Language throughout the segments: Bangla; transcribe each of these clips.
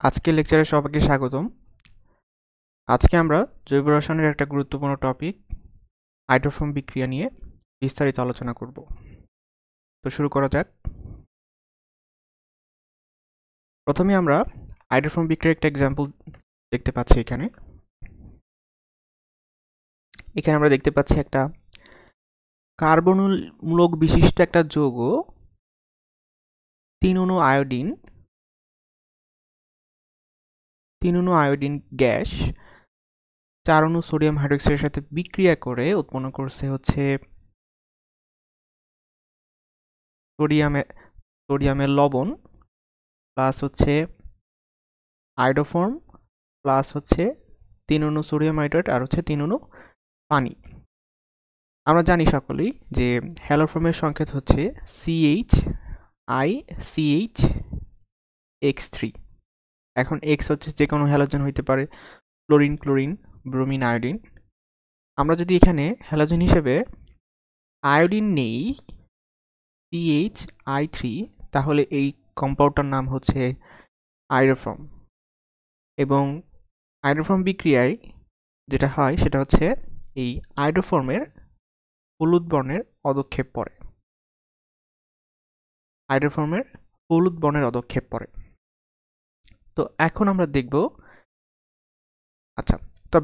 আজকের লেকচারে সবাইকে স্বাগতম। আজকে আমরা জৈব রসায়নের একটা গুরুত্বপূর্ণ টপিক হাইড্রোফোম বিক্রিয়া নিয়ে বিস্তারিত আলোচনা করব। তো শুরু করা যাক। প্রথমে আমরা হাইড্রোফোম বিক্রিয়ার একটা এক্সাম্পল দেখতে পাচ্ছি। এখানে আমরা দেখতে পাচ্ছি একটা কার্বনমূলক বিশিষ্ট একটা যৌগ 3 অণু আয়োডিন গ্যাস 4 অণু সোডিয়াম হাইড্রোক্সাইডের সাথে বিক্রিয়া করে উৎপন্ন করছে হচ্ছে সোডিয়ামের লবণ প্লাস হচ্ছে আয়োডোফর্ম প্লাস হচ্ছে 3 অণু সোডিয়াম হাইড্রেট আর হচ্ছে 3 অণু পানি। আমরা জানি সকলেই যে হ্যালোফর্মের সংকেত হচ্ছে CH3। এখন X হচ্ছে যে কোনো হ্যালোজেন হইতে পারে, ক্লোরিন, ব্রোমিন, আয়োডিন। আমরা যদি এখানে হ্যালোজেন হিসেবে আয়োডিন নেই CHI3, তাহলে এই কম্পাউন্ডটার নাম হচ্ছে আয়োডোফর্ম। এবং আয়োডোফর্ম বিক্রিয়ায় যেটা হয় সেটা হচ্ছে এই আয়োডোফর্মের হলুদ বর্ণের অদক্ষেপ পড়ে। তো এখন আমরা দেখব, আচ্ছা, তো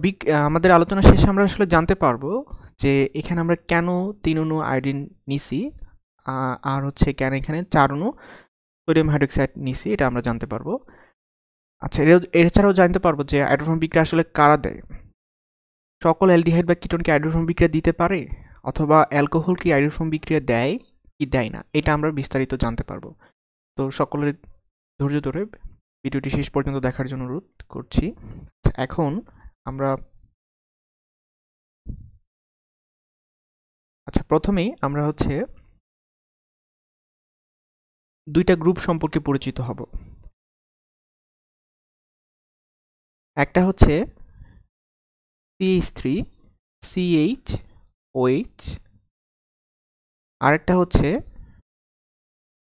আমাদের আলোচনা শেষে আমরা আসলে জানতে পারবো যে এখানে আমরা কেন 3 অণু আয়োডিন নিছি আর হচ্ছে কেন এখানে 4 অণু সোডিয়াম হাইড্রোক্সাইড নিছি, এটা আমরা জানতে পারবো। আচ্ছা, এছাড়াও জানতে পারবো যে হাইড্রোফর্ম বিক্রিয়া আসলে কারা দেয়। সকল অ্যালডিহাইড বা কিটোন কি হাইড্রোফর্ম বিক্রিয়া দিতে পারে, অথবা অ্যালকোহল কি হাইড্রোফর্ম বিক্রিয়া দেয় কি দেয় না, এটা আমরা বিস্তারিত জানতে পারবো। তো সকলের ধৈর্য ধরে ভিডিওটি শেষ পর্যন্ত দেখার জন্য অনুরোধ করছি। এখন আমরা প্রথমেই আমরা হচ্ছে দুইটা গ্রুপ সম্পর্কে পরিচিত হব। একটা হচ্ছে CH3 CHOH, আরেকটা হচ্ছে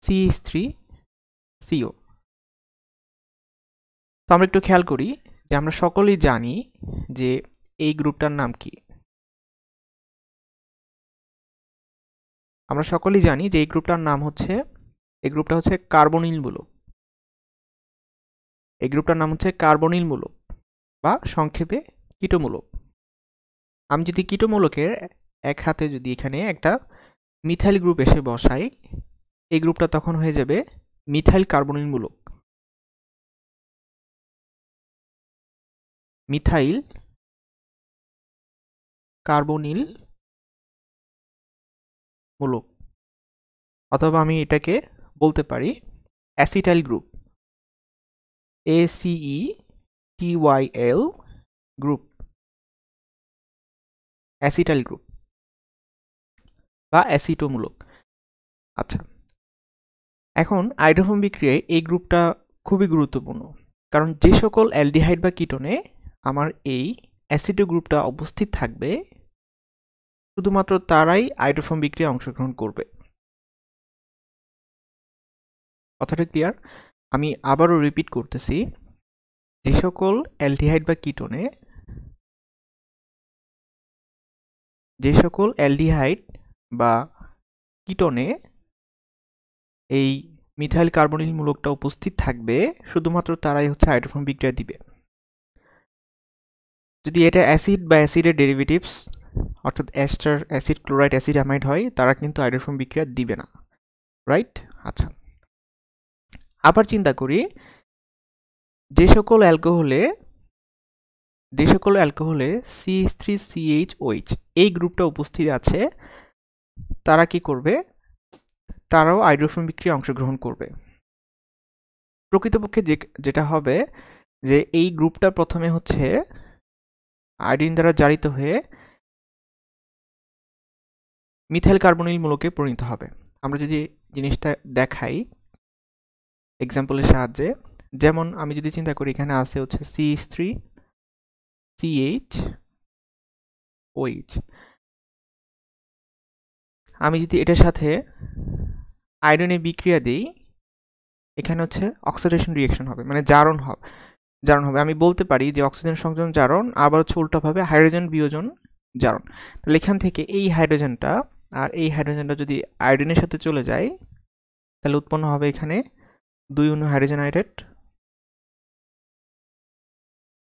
CH3 CO। তো আমরা একটু খেয়াল করি যে আমরা সকলেই জানি যে এই গ্রুপটার নাম কি। আমরা সকলেই জানি যে এই গ্রুপটার নাম হচ্ছে, এই গ্রুপটা হচ্ছে কার্বনিল মূলক। এই গ্রুপটার নাম হচ্ছে কার্বনিল মূলক বা সংক্ষেপে কিটোমূলক। আমি যদি কিটোমূলকের এক হাতে যদি এখানে একটা মিথাইল গ্রুপ এসে বসাই, এই গ্রুপটা তখন হয়ে যাবে মিথাইল কার্বনিল মূলক। মিথাইল কার্বনিল মূলক, অথবা আমি এটাকে বলতে পারি acetyl group, ACETYL group, acetyl group বা অ্যাসিটোমূলক। আচ্ছা, এখন হাইড্রোফোম বিক্রিয়ায় এই গ্রুপটা খুবই গুরুত্বপূর্ণ, কারণ যে সকল অ্যালডিহাইড বা কিটোনে আমার এই অ্যাসিটো গ্রুপটা উপস্থিত থাকবে শুধুমাত্র তারাই হাইড্রোফোম বিক্রিয়ায় অংশগ্রহণ করবে। কথাটা ক্লিয়ার? আমি আবারও রিপিট করতেছি, যে সকল অ্যালডিহাইড বা কিটোনে এই মিথাইল কার্বনিল মূলকটা উপস্থিত থাকবে শুধুমাত্র তারাই হচ্ছে হাইড্রোফোম বিক্রিয়া দিবে। যদি এটা অ্যাসিড বা অ্যাসিডের ডেরিভেটিভস অর্থাৎ ester, acid, chloride, acid, amide হয়, তারা কিন্তু হাইড্রোফোম বিক্রিয়া দিবে না, রাইট? আচ্ছা, আবার চিন্তা করি, যে সকল অ্যালকোহলে CH3CHOH এই গ্রুপটা উপস্থিত আছে, তারা কি করবে? তারাও হাইড্রোফোম বিক্রিয়ায় অংশগ্রহণ করবে। প্রকৃতপক্ষে যেটা হবে যে এই গ্রুপটা প্রথমে হচ্ছে আয়োডিন দ্বারা জারিত হয়ে মিথাইল কার্বনিল মূলকে পরিণত হবে। আমরা যদি জিনিসটা দেখাই এক্সাম্পলের সাহায্যে, যেমন আমি যদি চিন্তা করি এখানে আছে হচ্ছে CH3CHOH, আমি যদি এটার সাথে আয়োডিনের বিক্রিয়া দিই, এখানে হচ্ছে অক্সিডেশন রিঅ্যাকশন হবে, মানে জারণ হবে। জারণ হবে। আমি বলতে পারি যে অক্সিজেন সংযোজন জারণ, আবার হচ্ছে উল্টাভাবে হাইড্রোজেন বিয়োজন জারণ। তাহলে এখান থেকে এই হাইড্রোজেনটা আর এই হাইড্রোজেনটা যদি আয়োডিনের সাথে চলে যায়, তাহলে উৎপন্ন হবে এখানে 2 অণু হাইড্রোজেন আয়োডাইড,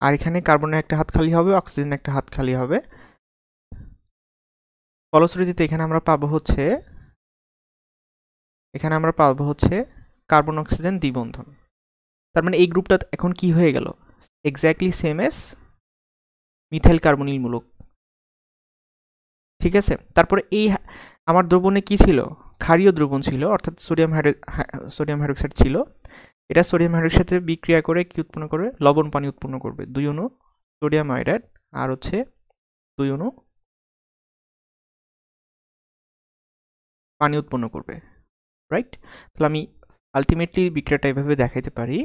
আর এখানে কার্বনের একটা হাত খালি হবে, অক্সিজেনের একটা হাত খালি হবে। ফলশ্রুতিতে এখানে আমরা পাবো হচ্ছে কার্বন অক্সিজেন দ্বিবন্ধন। তার মানে এই গ্রুপটা এখন কি হয়ে গেল, exactly same S methyl carbonyl মূলক। ঠিক আছে, তারপরে এই আমার দ্রবণে কি ছিল, ক্ষারীয় দ্রবণ ছিল, অর্থাৎ সোডিয়াম হাইড্রোক্সাইড ছিল। এটা সোডিয়াম হাইড্রোক্সাইডের সাথে বিক্রিয়া করে কি উৎপন্ন করবে, লবণ পানি উৎপন্ন করবে। 2 অণু সোডিয়াম আয়োডাইড আর হচ্ছে 2 অণু পানি উৎপন্ন করবে, রাইট? তাহলে আমি আলটিমেটলি বিক্রিয়াটা এভাবে দেখাইতে পারি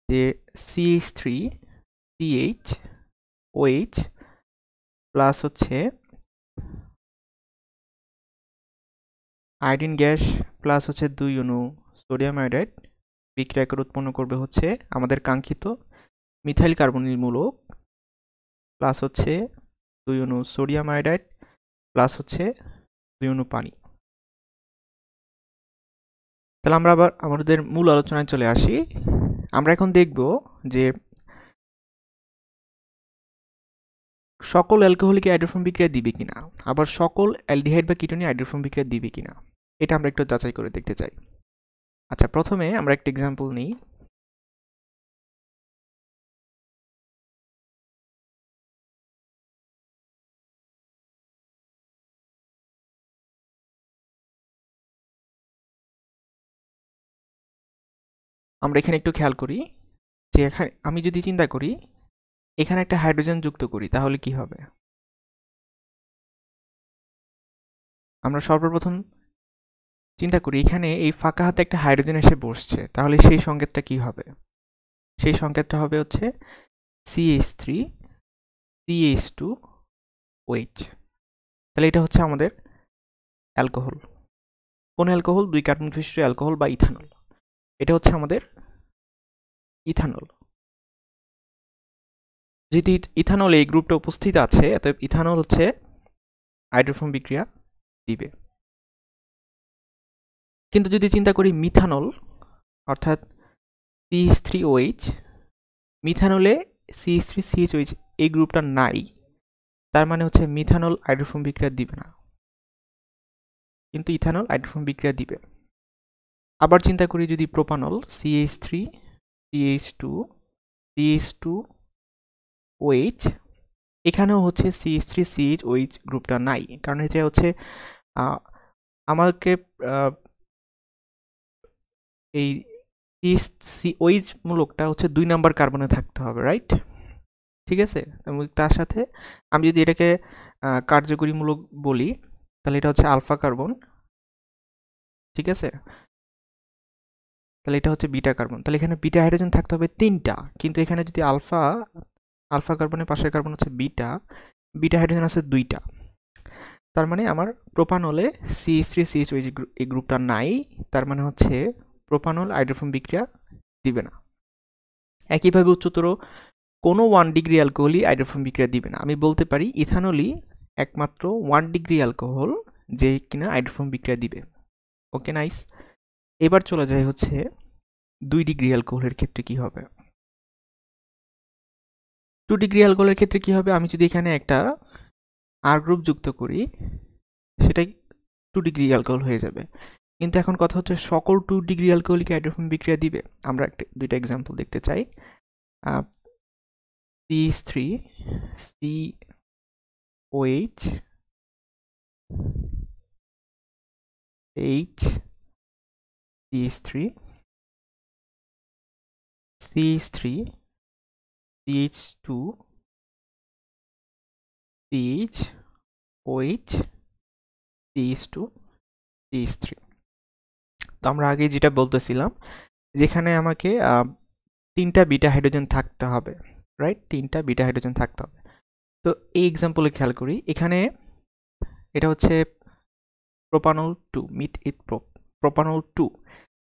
যে CH3CH প্লাস হচ্ছে আয়োডিন গ্যাস প্লাস হচ্ছে 2 অণু সোডিয়াম আয়োডাইড বিক্রিয়া করে উৎপন্ন করবে হচ্ছে আমাদের কাঙ্ক্ষিত মিথাইল কার্বনিল মূলক, প্লাস হচ্ছে 2 অণু সোডিয়াম আয়োডাইড প্লাস হচ্ছে 2 অণু পানি। তাহলে আমরা আবার আমাদের মূল আলোচনায় চলে আসি। আমরা এখন দেখব যে সকল অ্যালকোহলিক হাইড্রোফোম বিক্রিয়া দিবে কিনা, আবার সকল অ্যালডিহাইড বা কিটোনিক হাইড্রোফোম বিক্রিয়া দিবে কিনা, এটা আমরা একটু যাচাই করে দেখতে চাই। আচ্ছা, প্রথমে আমরা একটা এক্সাম্পল নিই। আমরা এখানে একটু খেয়াল করি যে এখানে আমি যদি চিন্তা করি এখানে একটা হাইড্রোজেন যুক্ত করি, তাহলে কি হবে? আমরা সর্বপ্রথম চিন্তা করি এখানে এই ফাঁকা হাতে একটা হাইড্রোজেন এসে বসছে, তাহলে সেই সংকেতটা কি হবে? সেই সংকেতটা হবে হচ্ছে CH3CH2OH। তাহলে এটা হচ্ছে আমাদের অ্যালকোহল। কোন অ্যালকোহল? 2 কার্বন বিশিষ্ট অ্যালকোহল বা ইথানল। এটা হচ্ছে আমাদের ইথানল। যেহেতু ইথানল এই গ্রুপটা উপস্থিত আছে, অতএব ইথানল হচ্ছে হাইড্রোফোম বিক্রিয়া দিবে। কিন্তু যদি চিন্তা করি মিথানল, অর্থাৎ CH3OH, মিথানলে CH3CHOH এই গ্রুপটা নাই, তার মানে হচ্ছে মিথানল হাইড্রোফোম বিক্রিয়া দিবে না, কিন্তু ইথানল হাইড্রোফোম বিক্রিয়া দিবে। আবার চিন্তা করি যদি প্রোপানল CH3CH2CH2OH, এখানেও হচ্ছে CH3CHOH গ্রুপটা নাই, কারণ এটা হচ্ছে আমাকে এই CH মূলকটা হচ্ছে 2 নাম্বার কার্বনে থাকতে হবে, রাইট? ঠিক আছে, এবং তার সাথে আমি যদি এটাকে কার্যকরী মূলক বলি, তাহলে এটা হচ্ছে আলফা কার্বন। ঠিক আছে, তাহলে এটা হচ্ছে বিটা কার্বন। তাহলে এখানে বিটা হাইড্রোজেন থাকতে হবে 3টা, কিন্তু এখানে যদি আলফা কার্বনের পাশের কার্বন হচ্ছে বিটা হাইড্রোজেন আছে 2টা। তার মানে আমার প্রোপানলে CH3CHOH এই গ্রুপটা নাই, তার মানে হচ্ছে প্রোপানল হাইড্রোফোম বিক্রিয়া দিবে না। একইভাবে উচ্চতর কোনো 1 ডিগ্রি অ্যালকোহলই হাইড্রোফোম বিক্রিয়া দিবে না। আমি বলতে পারি ইথানলই একমাত্র 1 ডিগ্রি অ্যালকোহল যে কিনা হাইড্রোফোম বিক্রিয়া দিবে। ওকে, নাইস। এবার চলে যায় হচ্ছে 2 ডিগ্রি অ্যালকোহলের ক্ষেত্রে কি হবে। 2 ডিগ্রি অ্যালকোহলের ক্ষেত্রে কি হবে, আমি যদি এখানে একটা আর গ্রুপ যুক্ত করি, সেটাই 2 ডিগ্রি অ্যালকোহল হয়ে যাবে। কিন্তু এখন কথা হচ্ছে সকল 2 ডিগ্রি অ্যালকোহলিক হাইড্রোফোম বিক্রিয়া দিবে। আমরা দুইটা এক্সাম্পল দেখতে চাই। CH3COH CH3 CH2 CHOH CH2 CH3। তো আমরা আগে যেটা বলতেছিলাম, যেখানে আমাকে 3টা বিটা হাইড্রোজেন থাকতে হবে, রাইট? 3টা বিটা হাইড্রোজেন থাকতে হবে। তো এই এক্সাম্পলে খেয়াল করি, এখানে এটা হচ্ছে প্রোপানল 2,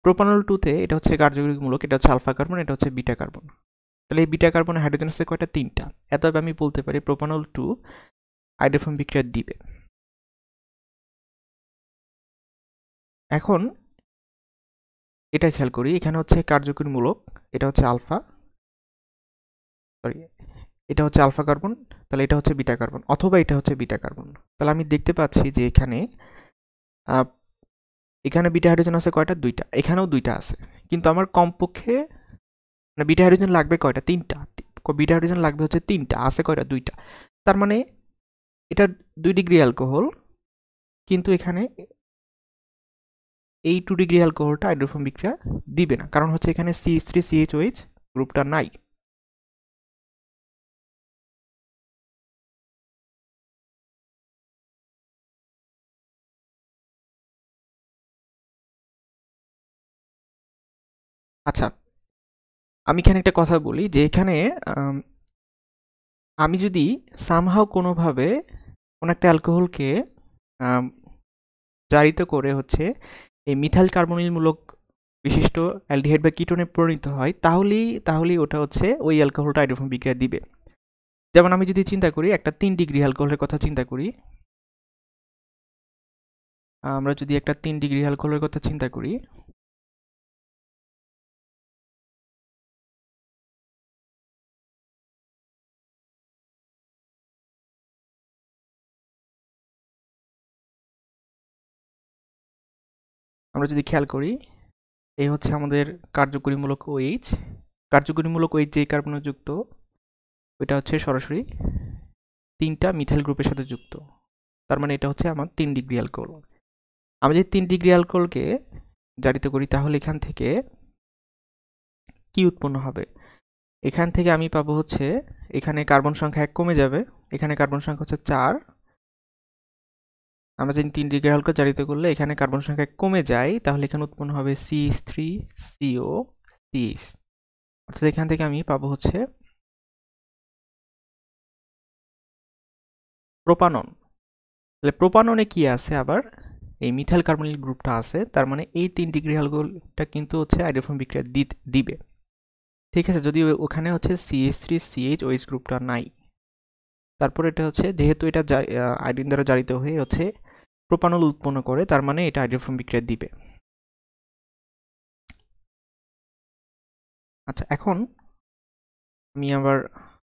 প্রোপানল 2তে এটা হচ্ছে কার্যকরী মূলক, এটা হচ্ছে আলফা কার্বন, এটা হচ্ছে বিটা কার্বন। তাহলে এই বিটা কার্বনে হাইড্রোজেন আছে কয়টা? 3টা। এতএব আমি বলতে পারি প্রোপানল 2 হাইড্রোফর্ম বিক্রিয়া দিবে। এখন এটা খেয়াল করি, এখানে হচ্ছে কার্যকরী মূলক, এটা হচ্ছে আলফা, সরি এটা হচ্ছে আলফা কার্বন, তাহলে এটা হচ্ছে বিটা কার্বন, অথবা এটা হচ্ছে বিটা কার্বন। তাহলে আমি দেখতে পাচ্ছি যে এখানে এখানে বিটা হাইড্রোজেন আছে কয়টা? 2টা। এখানেও 2টা আছে, কিন্তু আমার কমপক্ষে মানে বিটা হাইড্রোজেন লাগবে কয়টা? 3টা। বিটা হাইড্রোজেন লাগবে হচ্ছে 3টা, আছে কয়টা? 2টা। তার মানে এটা 2 ডিগ্রি অ্যালকোহল, কিন্তু এখানে এই 2 ডিগ্রি অ্যালকোহলটা হাইড্রোফর্ম বিক্রিয়া দিবে না, কারণ হচ্ছে এখানে CH3CHOH গ্রুপটা নাই। আচ্ছা, আমি এখানে একটা কথা বলি যে এখানে আমি যদি সামহাও কোনোভাবে কোনো একটা অ্যালকোহলকে জারিত করে হচ্ছে এই মিথাইল কার্বনিলমূলক বিশিষ্ট অ্যালডিহাইড বা কিটোনে পরিণত হয়, তাহলেই ওটা হচ্ছে ওই অ্যালকোহলটা হাইড্রোফর্ম বিক্রিয়া দিবে। যেমন আমি যদি চিন্তা করি একটা 3 ডিগ্রি অ্যালকোহলের কথা চিন্তা করি, আমরা যদি একটা 3 ডিগ্রি অ্যালকোহলের কথা চিন্তা করি, আমরা যদি খেয়াল করি, এই হচ্ছে আমাদের কার্যকরীমূলক OH, কার্যকরীমূলক OH যেই কার্বনে যুক্ত ওইটা হচ্ছে সরাসরি 3টা মিথাইল গ্রুপের সাথে যুক্ত, তার মানে এটা হচ্ছে আমার 3 ডিগ্রি অ্যালকোহল। আমরা যদি 3 ডিগ্রি অ্যালকোহলকে জারিত করি, তাহলে এখান থেকে কি উৎপন্ন হবে? এখান থেকে আমি পাবো হচ্ছে এখানে কার্বন সংখ্যা 1 কমে যাবে, এখানে কার্বন সংখ্যা হচ্ছে 4। আমরা যদি 3 ডিগ্রি অ্যালকোহল জারিত করলে এখানে কার্বন সংখ্যা কমে যায়, তাহলে এখানে উৎপন্ন হবে CH3COCH, অর্থাৎ এখান থেকে আমি পাবো হচ্ছে প্রোপানন। তাহলে প্রোপাননে কি আছে? আবার এই মিথাইল কার্বনিল গ্রুপটা আছে, তার মানে এই 3 ডিগ্রি অ্যালকোহলটা কিন্তু হচ্ছে হাইড্রোফর্ম বিক্রিয়া দিবে। ঠিক আছে, যদি ওখানে হচ্ছে CH3CHOH গ্রুপটা নাই, তারপর এটা হচ্ছে যেহেতু এটা আয়োডিন দ্বারা জারিত হয়ে হচ্ছে প্রোপানল উৎপন্ন করে, তার মানে এটা হাইড্রোফর্ম বিক্রিয়া দিবে। আচ্ছা, এখন আমি আবার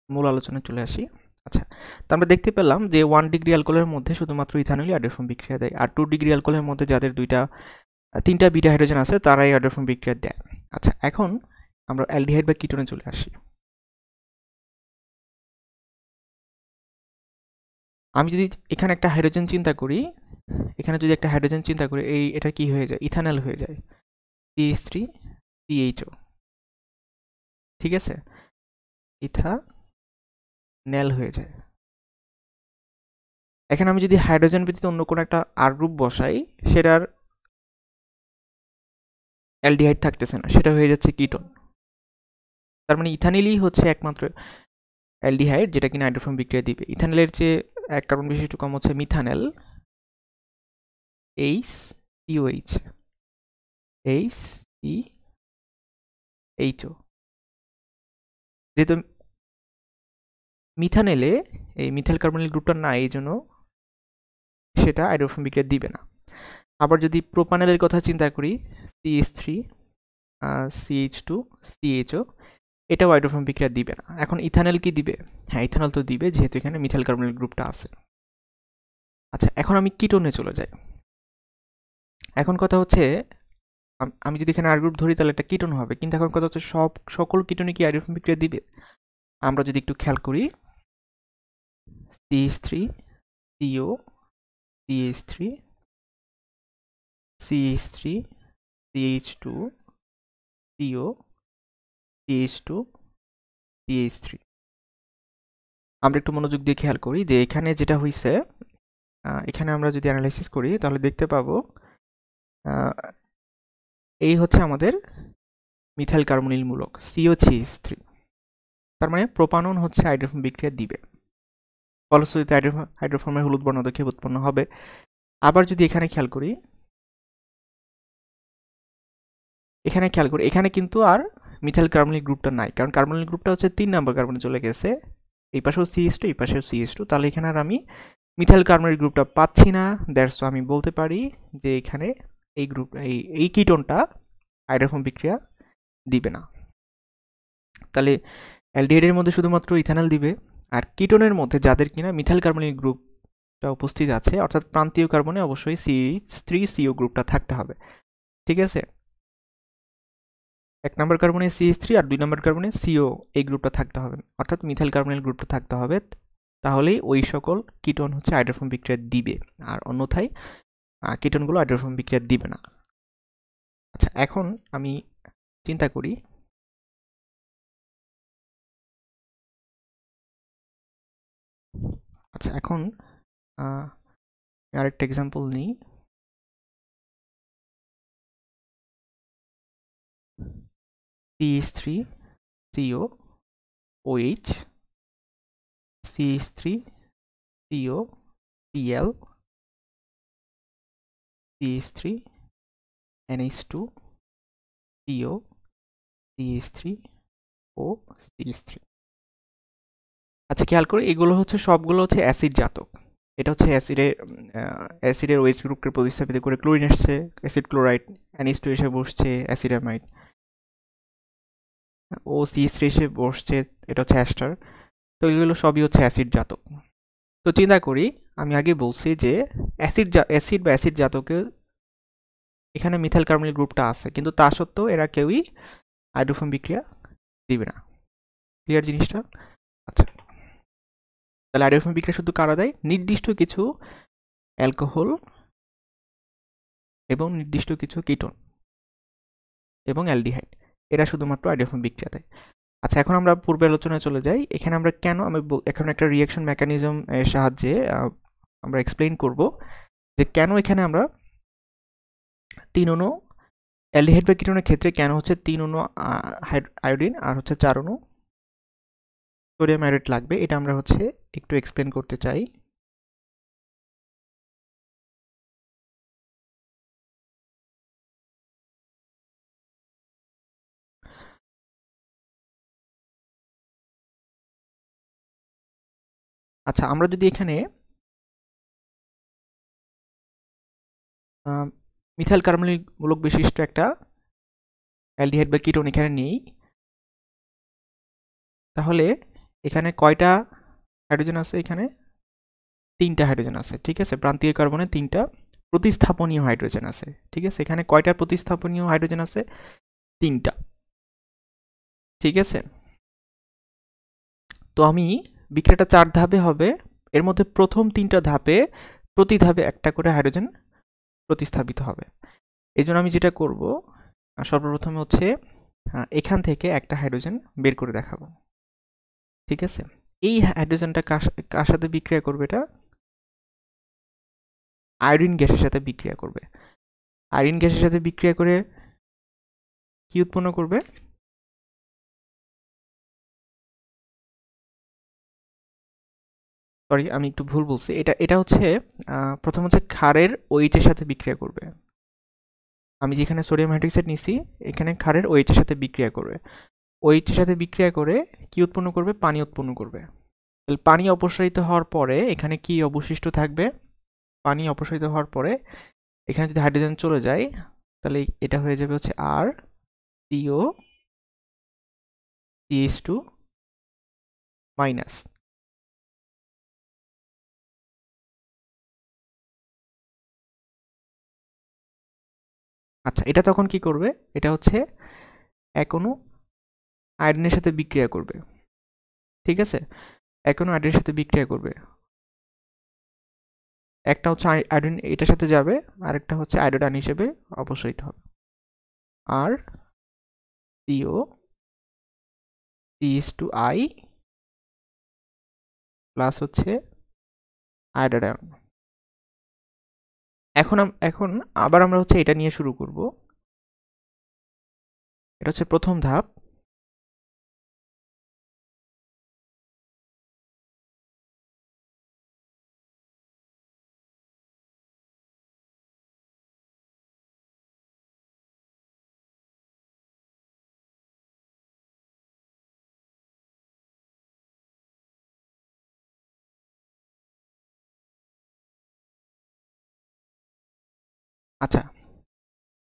মূল আলোচনায় চলে আসি। আচ্ছা, তো আমরা দেখতে পেলাম যে 1 ডিগ্রি অ্যালকোহলের মধ্যে শুধুমাত্র ইথানলই হাইড্রোফর্ম বিক্রিয়া দেয়, আর 2 ডিগ্রি অ্যালকোহলের মধ্যে যাদের 3টা বিটা হাইড্রোজেন আছে তারাই হাইড্রোফর্ম বিক্রিয়া দেয়। আচ্ছা, এখন আমরা অ্যালডিহাইড বা কিটোনে চলে আসি। আমি যদি এখানে একটা হাইড্রোজেন চিন্তা করি, এটা কি হয়ে যায়? ইথানল হয়ে যায়, CH3CHO। ঠিক আছে, ইথানল হয়ে যায়। এখানে আমি যদি হাইড্রোজেন ব্যতীত অন্য কোনো একটা আর গ্রুপ বসাই, সেটার অ্যালডিহাইড থাকতেছে না, সেটা হয়ে যাচ্ছে কিটোন। তার মানে ইথানিলই হচ্ছে একমাত্র অ্যালডিহাইড যেটা কিনা হাইড্রোফর্ম বিক্রিয়া দিবে। ইথানলের চেয়ে এক কার্বন বিশিষ্ট কম হচ্ছে মিথানল, HCOH, HCHO। যেহেতু মিথানেলে এই মিথাইল কার্বনিল গ্রুপটা না, এই জন্য সেটা হাইড্রোফর্ম বিক্রিয়া দিবে না। আবার যদি প্রোপানেলের কথা চিন্তা করি, CH3 CH2 CHO, এটাও হাইড্রোফর্ম বিক্রিয়া দিবে না। এখন ইথানল কি দিবে? হ্যাঁ, ইথানল তো দিবে, যেহেতু এখানে মিথাইল কার্বনিল গ্রুপটা আছে। আচ্ছা, এখন আমি কিটোনে চলে যাই। এখন কথা হচ্ছে আমি যদি এখানে আর গ্রুপ ধরি তাহলে এটা কিটোন হবে, কিন্তু এখন কথা হচ্ছে সকল কিটোনে কি হাইড্রোফর্ম বিক্রিয়া দিবে? আমরা যদি একটু খেয়াল করি, CH3CO CH3 CH3 CH2 CO CH2 CH3। আমরা একটু মনোযোগ দিয়ে খেয়াল করি যে এখানে যেটা হইছে, এখানে আমরা যদি অ্যানালাইসিস করি তাহলে দেখতে পাবো এই হচ্ছে আমাদের মিথাইল কার্বনিল মূলক COCH3, তার মানে প্রোপানন হচ্ছে হাইড্রোফর্ম বিক্রিয়া দিবে, ফলশ্রুতিতে হাইড্রোফর্মের হলুদ বর্ণ পদক্ষেপ উৎপন্ন হবে। আবার যদি এখানে খেয়াল করি, এখানে কিন্তু আর মিথাইল কার্বনিক গ্রুপটা নাই, কারণ কার্বনিক গ্রুপটা হচ্ছে 3 নম্বর কার্বনে চলে গেছে। এই পাশেও CH2, এই পাশেও CH2, তাহলে এখানে আর আমি মিথাইল কার্বনিক গ্রুপটা পাচ্ছি না। দ্যাটস আমি বলতে পারি যে এখানে এই গ্রুপ এই কিটোনটা হাইড্রোফোম বিক্রিয়া দিবে না। তাহলে অ্যালডিহাইডের মধ্যে শুধুমাত্র ইথানল দিবে, আর কিটোনের মধ্যে যাদের কিনা মিথাইল কার্বনিক গ্রুপটা উপস্থিত আছে, অর্থাৎ প্রান্তীয় কার্বনে অবশ্যই CH3CO গ্রুপটা থাকতে হবে। ঠিক আছে, 1 নম্বর কার্বনে CH3 আর 2 নম্বর কার্বনে CO এই গ্রুপটা থাকতে হবে, অর্থাৎ মিথাইল কার্বনিল গ্রুপটা থাকতে হবে। তাহলেই ওই সকল কিটোন হচ্ছে হাইড্রোফোম বিক্রিয়া দিবে, আর অন্যথায় কিটোনগুলো হাইড্রোফোম বিক্রিয়া দিবে না। আচ্ছা, এখন আমি চিন্তা করি, আচ্ছা এখন আরেকটা এক্সাম্পল নিই। CH3CO OH, CH3CO Cl, CH3 NH2 CO, CH3O, CH3। আচ্ছা, খেয়াল করে এগুলো হচ্ছে সবগুলো হচ্ছে অ্যাসিড জাতক। এটা হচ্ছে অ্যাসিডের OH গ্রুপকে প্রতিস্থাপিত করে ক্লোরিন আসছে, অ্যাসিড ক্লোরাইড, NH2 এসে বসছে অ্যাসিডামাইড, ও CH3 এসে বসছে, এটা হচ্ছে অ্যাস্টার। তো এগুলো সবই হচ্ছে অ্যাসিড জাতক। তো চিন্তা করি, আমি আগে বলছি যে অ্যাসিড বা অ্যাসিড জাতকে এখানে মিথাইল কার্বনিল গ্রুপটা আছে, কিন্তু তা সত্ত্বেও এরা কেউই হাইড্রোফোম বিক্রিয়া দিবে না। ক্লিয়ার জিনিসটা? আচ্ছা, তাহলে হাইড্রোফোম বিক্রিয়া শুধু কারা দেয়? নির্দিষ্ট কিছু অ্যালকোহল এবং নির্দিষ্ট কিছু কিটোন এবং অ্যালডিহাইড, এরা শুধুমাত্র হাইড্রোফোম বিক্রিয়া দেয়। আচ্ছা, এখন আমরা পূর্বে আলোচনায় চলে যাই। এখানে আমরা কেন, এখন একটা রিঅ্যাকশন মেকানিজম এর সাহায্যে আমরা এক্সপ্লেইন করব যে কেন এখানে আমরা 3 অণু অ্যালডিহাইড বা কিটোনের ক্ষেত্রে কেন হচ্ছে 3 অণু আয়োডিন আর হচ্ছে 4 অণু সোডিয়াম আয়োডাইড লাগবে, এটা আমরা হচ্ছে একটু এক্সপ্লেন করতে চাই। আচ্ছা, আমরা যদি এখানে মিথাইল কার্বনিক মূলক বিশিষ্ট একটা অ্যালডিহাইড বা কিটোন এখানে নেই, তাহলে এখানে কয়টা হাইড্রোজেন আছে? এখানে 3টা হাইড্রোজেন আছে। ঠিক আছে, প্রান্তীয় কার্বনে 3টা প্রতিস্থাপনীয় হাইড্রোজেন আছে। ঠিক আছে, এখানে কয়টা প্রতিস্থাপনীয় হাইড্রোজেন আছে? 3টা। ঠিক আছে, তো আমি বিক্রিয়াটা 4 ধাপে হবে, এর মধ্যে প্রথম 3টা ধাপে প্রতি ধাপে একটা করে হাইড্রোজেন প্রতিস্থাপিত হবে। এই জন্য আমি যেটা করব, সর্বপ্রথমে হচ্ছে এখান থেকে একটা হাইড্রোজেন বের করে দেখাবো। ঠিক আছে, এই হাইড্রোজেনটা কার সাথে বিক্রিয়া করবে? এটা আয়োডিন গ্যাসের সাথে বিক্রিয়া করবে। আয়োডিন গ্যাসের সাথে বিক্রিয়া করে কি উৎপন্ন করবে? সরি, আমি একটু ভুল বলছি। এটা হচ্ছে প্রথম হচ্ছে ক্ষারের OH এর সাথে বিক্রিয়া করবে। আমি যেখানে সোডিয়াম হাইড্রোক্সাইড নিছি, এখানে ক্ষারের OH এর সাথে বিক্রিয়া করবে। OH এর সাথে বিক্রিয়া করে কি উৎপন্ন করবে? পানি উৎপন্ন করবে। তাহলে পানি অপসারিত হওয়ার পরে এখানে কি অবশিষ্ট থাকবে? পানি অপসারিত হওয়ার পরে এখানে যদি হাইড্রোজেন চলে যায়, তাহলে এটা হয়ে যাবে হচ্ছে আর CO CH2 মাইনাস। আচ্ছা, এটা তখন কি করবে? এটা হচ্ছে এক অণু আয়োডিনের সাথে বিক্রিয়া করবে। ঠিক আছে, এক অণু আয়োডিনের সাথে বিক্রিয়া করবে। একটা হচ্ছে আয়োডিন এটার সাথে যাবে, আরেকটা হচ্ছে আয়োডাইন হিসেবে অপসারিত হবে। আর CO CH2I প্লাস হচ্ছে আয়োডাইন। এখন আবার আমরা হচ্ছে এটা নিয়ে শুরু করব। এটা হচ্ছে প্রথম ধাপ। আচ্ছা,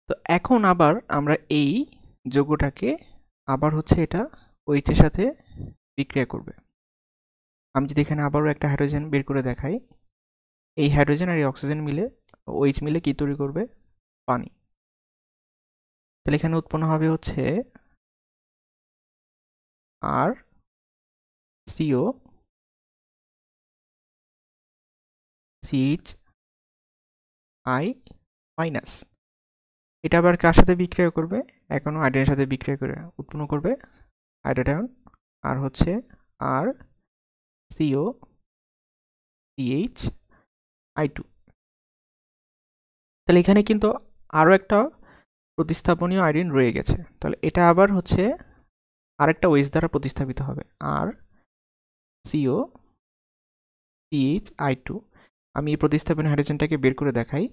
তো এখন আবার আমরা এই যৌগটাকে আবার হচ্ছে এটা OH এর সাথে বিক্রিয়া করবে। আমি যদি এখানে আবারও একটা হাইড্রোজেন বের করে দেখাই, এই হাইড্রোজেন আর এই অক্সিজেন মিলে OH মিলে কি তৈরি করবে? পানি। তাহলে এখানে উৎপন্ন হবে হচ্ছে আর CO CH I মাইনাস। এটা আবার কার সাথে বিক্রিয়া করবে? এখনো হাইড্রোজেনের সাথে বিক্রিয়া করে উৎপন্ন করবে হাইড্রোজেন আর হচ্ছে আর CO CH I2। তাহলে এখানে কিন্তু আরও একটা প্রতিস্থাপনীয় আয়োডিন রয়ে গেছে। তাহলে এটা আবার হচ্ছে আরেকটা OH দ্বারা প্রতিস্থাপিত হবে আর CO CH I2। আমি এই প্রতিস্থাপনীয় হাইড্রোজেনটাকে বের করে দেখাই।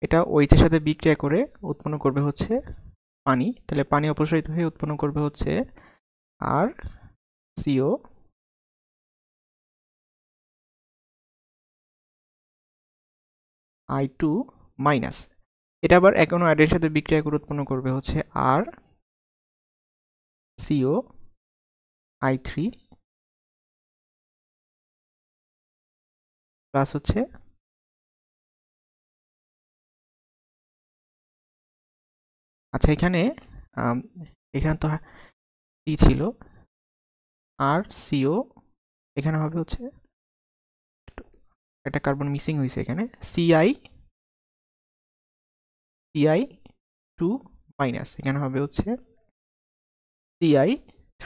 এটা OH এর সাথে বিক্রিয়া করে উৎপন্ন করবে হচ্ছে পানি। তাহলে পানি অপসারিত হয়ে উৎপন্ন করবে হচ্ছে আর CO I2 মাইনাস। এটা আবার এখনো আয়োডিনের সাথে বিক্রিয়া করে উৎপন্ন করবে হচ্ছে আর CO I3 প্লাস হচ্ছে আচ্ছা এখানে এখানে তো C ছিল আর CO এখানে হবে হচ্ছে একটা কার্বন মিসিং হয়েছে এখানে CI2 মাইনাস, এখানে হবে হচ্ছে CI3।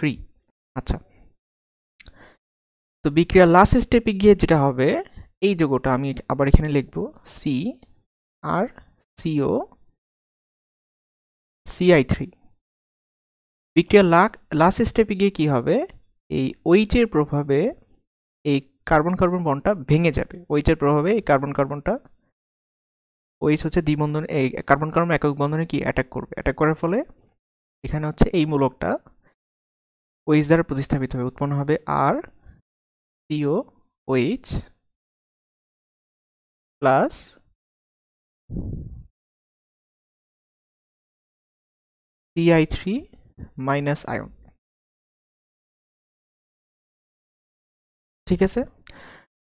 আচ্ছা, তো বিক্রিয়ার লাস্ট স্টেপে গিয়ে যেটা হবে, এই যৌগটা আমি আবার এখানে লিখব C আর CO CI3। বিক্রিয়ার লাস্ট স্টেপে গিয়ে কি হবে, এই OH এর প্রভাবে এই কার্বন কার্বন বন্ডটা ভেঙে যাবে। OH এর প্রভাবে এই কার্বন কার্বনটা OH হচ্ছে দ্বিবন্ধন, এই কার্বন কার্বন একক বন্ধনে কি অ্যাটাক করবে। অ্যাটাক করার ফলে এখানে হচ্ছে এই মূলকটা OH দ্বারা প্রতিস্থাপিত হবে, উৎপন্ন হবে আর COOH plus CI3 minus ion. ঠিক আছে,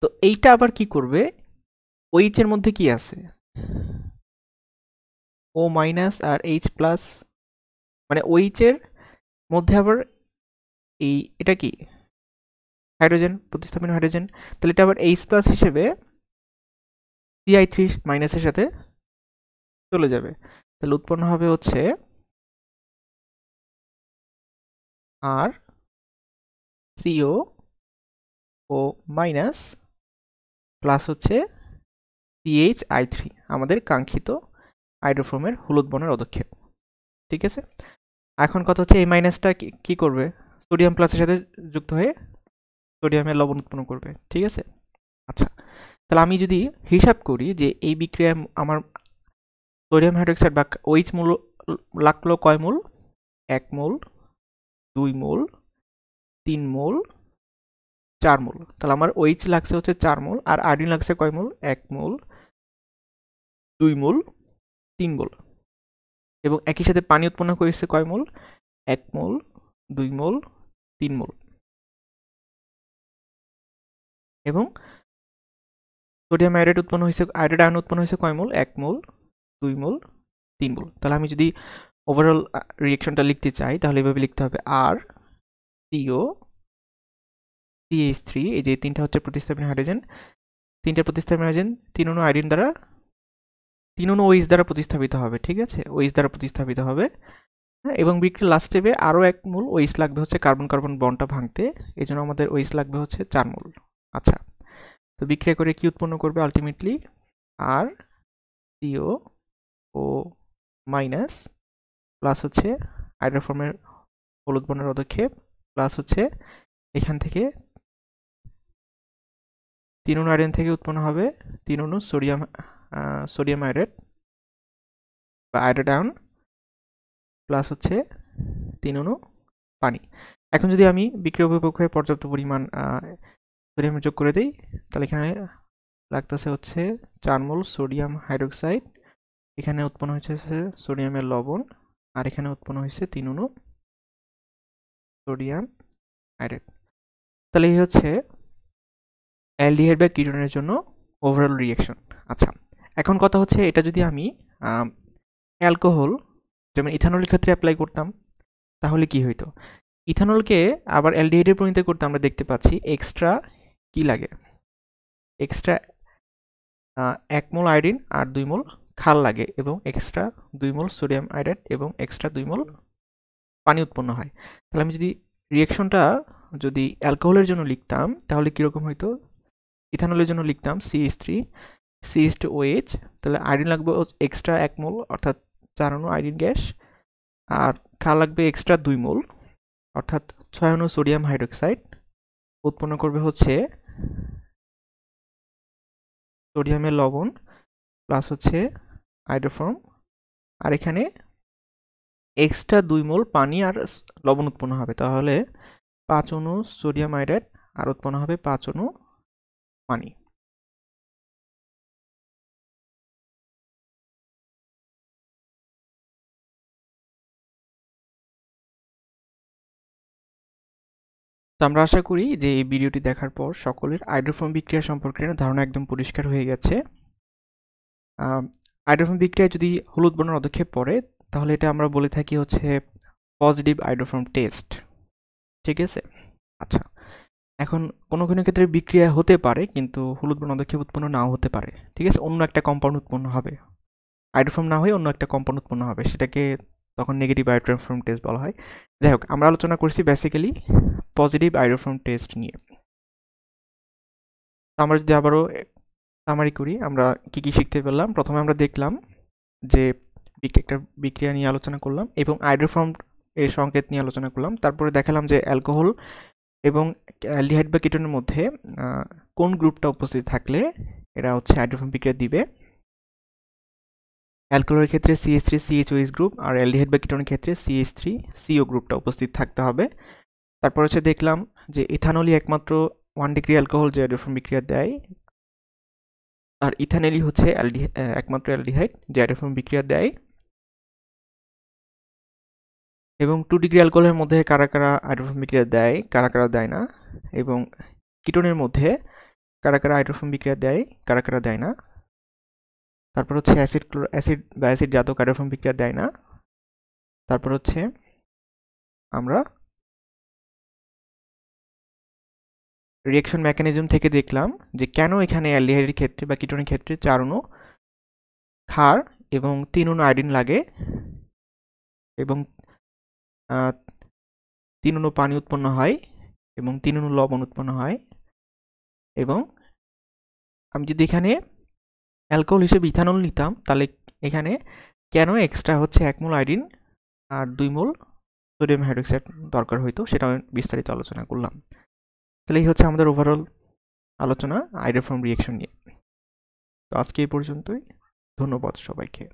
তো এইটা আবার কি করবে, OH এর মধ্যে কি আছে, O মাইনাস আর H প্লাস, মানে OH এর মধ্যে আবার এটা কি হাইড্রোজেন, প্রতিস্থাপন হাইড্রোজেন। তাহলে এটা আবার H প্লাস হিসেবে CI3 মাইনাসের সাথে চলে যাবে। তাহলে উৎপন্ন হবে হচ্ছে আর CO ও মাইনাস প্লাস হচ্ছে CHI3, আমাদের কাঙ্ক্ষিত হাইড্রোফর্মের হলুদ বর্ণের অদক্ষেপ। ঠিক আছে, এখন কথা হচ্ছে এই মাইনাসটা কি করবে, সোডিয়াম প্লাসের সাথে যুক্ত হয়ে সোডিয়ামের লবণ উৎপন্ন করবে। ঠিক আছে, আচ্ছা তাহলে আমি যদি হিসাব করি যে এই বিক্রিয়ায় আমার সোডিয়াম হাইড্রোক্সাইড বা OH মূল লাগলো কয় মোল, 1 মোল, 2 মোল, 3 মোল, 4 মোল। তাহলে আমার OH লাগছে হচ্ছে 4 মোল আর আয়োডিন লাগছে কয় মোল, 1 মোল, 2 মোল, 3 মোল। এবং একই সাথে পানি উৎপন্ন করেছে কয় মোল, 1 মোল, 2 মোল, 3 মোল। এবং সোডিয়াম আয়োডাইড উৎপন্ন হয়েছে, আয়োডাইড আয়ন উৎপন্ন হয়েছে কয় মোল, 1 মোল, 2 মোল, 3 মোল। তাহলে আমি যদি ওভারঅল রিঅ্যাকশনটা লিখতে চাই তাহলে এভাবে লিখতে হবে আর CO CH3, এই যে তিনটা হচ্ছে প্রতিস্থাপন হাইড্রোজেন, তিনটা প্রতিস্থাপন হাইড্রোজেন 3 অণু আয়োডিন দ্বারা 3 অণু OH দ্বারা প্রতিস্থাপিত হবে। ঠিক আছে, OH দ্বারা প্রতিস্থাপিত হবে। হ্যাঁ, এবং বিক্রিয়ার লাস্ট স্টেপে আরও 1 মোল OH লাগবে হচ্ছে কার্বন কার্বন বন্ডটা ভাঙতে, এই জন্য আমাদের OH লাগবে হচ্ছে 4 মোল। আচ্ছা, তো বিক্রিয়া করে কি উৎপন্ন করবে আলটিমেটলি, আর CO ও মাইনাস প্লাস হচ্ছে হাইড্রোফর্মের হলুদ বর্ণের পদক্ষেপ প্লাস হচ্ছে এখান থেকে 3 অণু আয়োডিন থেকে উৎপন্ন হবে 3 অণু সোডিয়াম আয়োডাইড বা আয়োডাইড আয়ন প্লাস হচ্ছে 3 অণু পানি। এখন যদি আমি বিক্রিয়া অভিপক্ষে পর্যাপ্ত পরিমাণ সোডিয়াম যোগ করে দিই, তাহলে এখানে লাগতেছে হচ্ছে 4 মোল সোডিয়াম হাইড্রোক্সাইড, এখানে উৎপন্ন হয়েছে সোডিয়ামের লবণ, আর এখানে উৎপন্ন হয়েছে 3 অণু সোডিয়াম হাইড্রেট। তাহলে এই হচ্ছে অ্যালডিহাইড বা কিটোনের জন্য ওভারঅল রিঅ্যাকশন। আচ্ছা, এখন কথা হচ্ছে এটা যদি আমি অ্যালকোহল যেমন ইথানলের ক্ষেত্রে অ্যাপ্লাই করতাম তাহলে কি হইতো? ইথানলকে আবার অ্যালডিহাইডে পরিণত করতে আমরা দেখতে পাচ্ছি এক্সট্রা কি লাগে, এক্সট্রা 1 মোল আয়োডিন আর 2 মোল ক্ষার লাগে, এবং এক্সট্রা 2 মোল সোডিয়াম আয়োডাইড এবং এক্সট্রা 2 মোল পানি উৎপন্ন হয়। তাহলে আমি যদি রিঅ্যাকশনটা যদি অ্যালকোহলের জন্য লিখতাম তাহলে কীরকম হইতো? ইথানলের জন্য লিখতাম CH2OH, তাহলে আয়োডিন লাগবে এক্সট্রা 1 মোল অর্থাৎ 4 অণু আয়োডিন গ্যাস, আর ক্ষার লাগবে এক্সট্রা 2 মোল অর্থাৎ 6 অণু সোডিয়াম হাইড্রোক্সাইড, উৎপন্ন করবে হচ্ছে সোডিয়ামের লবণ প্লাস হচ্ছে হাইড্রোফর্ম, আর এখানে এক্সট্রা 2 মোল পানি আর লবণ উৎপন্ন হবে। তাহলে 5 অণু সোডিয়াম আয়োডাইড আর উৎপন্ন হবে 5 অণু পানি। তো আমরা আশা করি যে এই ভিডিওটি দেখার পর সকলের হাইড্রোফর্ম বিক্রিয়া সম্পর্কে ধারণা একদম পরিষ্কার হয়ে গেছে। হাইড্রোফর্ম বিক্রিয়ায় যদি হলুদ বর্ণের পদক্ষেপ পড়ে তাহলে এটা আমরা বলে থাকি হচ্ছে পজিটিভ হাইড্রোফর্ম টেস্ট। ঠিক আছে? আচ্ছা, এখন কোনো কোনো ক্ষেত্রে বিক্রিয়া হতে পারে কিন্তু হলুদ বর্ণ পদক্ষেপ উৎপন্ন নাও হতে পারে। ঠিক আছে? অন্য একটা কম্পাউন্ড উৎপন্ন হবে, হাইড্রোফর্ম না হয়ে অন্য একটা কম্পাউন্ড উৎপন্ন হবে, সেটাকে তখন নেগেটিভ হাইড্রোফর্ম টেস্ট বলা হয়। যাই হোক, আমরা আলোচনা করছি বেসিক্যালি পজিটিভ হাইড্রোফর্ম টেস্ট নিয়ে। আমরা যদি আবারও সামারি করি, আমরা কি কি শিখতে পারলাম? প্রথমে আমরা দেখলাম যে একটা বিক্রিয়া নিয়ে আলোচনা করলাম এবং হাইড্রোফর্ম এর সংকেত নিয়ে আলোচনা করলাম। তারপরে দেখালাম যে অ্যালকোহল এবং অ্যালডিহাইড বা কিটোনের মধ্যে কোন গ্রুপটা উপস্থিত থাকলে এরা হচ্ছে হাইড্রোফর্ম বিক্রিয়া দিবে। অ্যালকোহলের ক্ষেত্রে CH3CHOH গ্রুপ, আর অ্যালডিহাইড বা কিটোনের ক্ষেত্রে CH3CO গ্রুপটা উপস্থিত থাকতে হবে। তারপর হচ্ছে দেখলাম যে ইথানলই একমাত্র 1 ডিগ্রি অ্যালকোহল যে হাইড্রোফর্ম বিক্রিয়া দেয়, আর ইথানলই হচ্ছে একমাত্র অ্যালডিহাইড যে হাইড্রোফর্ম বিক্রিয়া দেয়। এবং 2 ডিগ্রি অ্যালকোহলের মধ্যে কারা কারা হাইড্রোফর্ম বিক্রিয়া দেয়, কারা কারা দেয় না, এবং কিটোনের মধ্যে কারা কারা হাইড্রোফর্ম বিক্রিয়া দেয়, কারা কারা দেয় না। তারপর হচ্ছে অ্যাসিড বা অ্যাসিড জাতক হাইড্রোফর্ম বিক্রিয়া দেয় না। তারপর হচ্ছে আমরা রিঅ্যাকশন মেকানিজম থেকে দেখলাম যে কেন এখানে অ্যালডিহাইডের ক্ষেত্রে বা কিটোনের ক্ষেত্রে 4 অণু ক্ষার এবং 3 অণু আয়োডিন লাগে এবং 3 অণু পানি উৎপন্ন হয় এবং 3 অণু লবণ উৎপন্ন হয়। এবং আমি যদি এখানে অ্যালকোহল হিসেবে ইথানল নিতাম তাহলে এখানে কেন এক্সট্রা হচ্ছে 1 মোল আয়োডিন আর 2 মোল সোডিয়াম হাইড্রোক্সাইড দরকার হইতো সেটা বিস্তারিত আলোচনা করলাম। তাহলে এই হচ্ছে আমাদের ওভারঅল আলোচনা হাইড্রোফর্ম রিঅ্যাকশন নিয়ে। তো আজকে এই পর্যন্তই। ধন্যবাদ সবাইকে।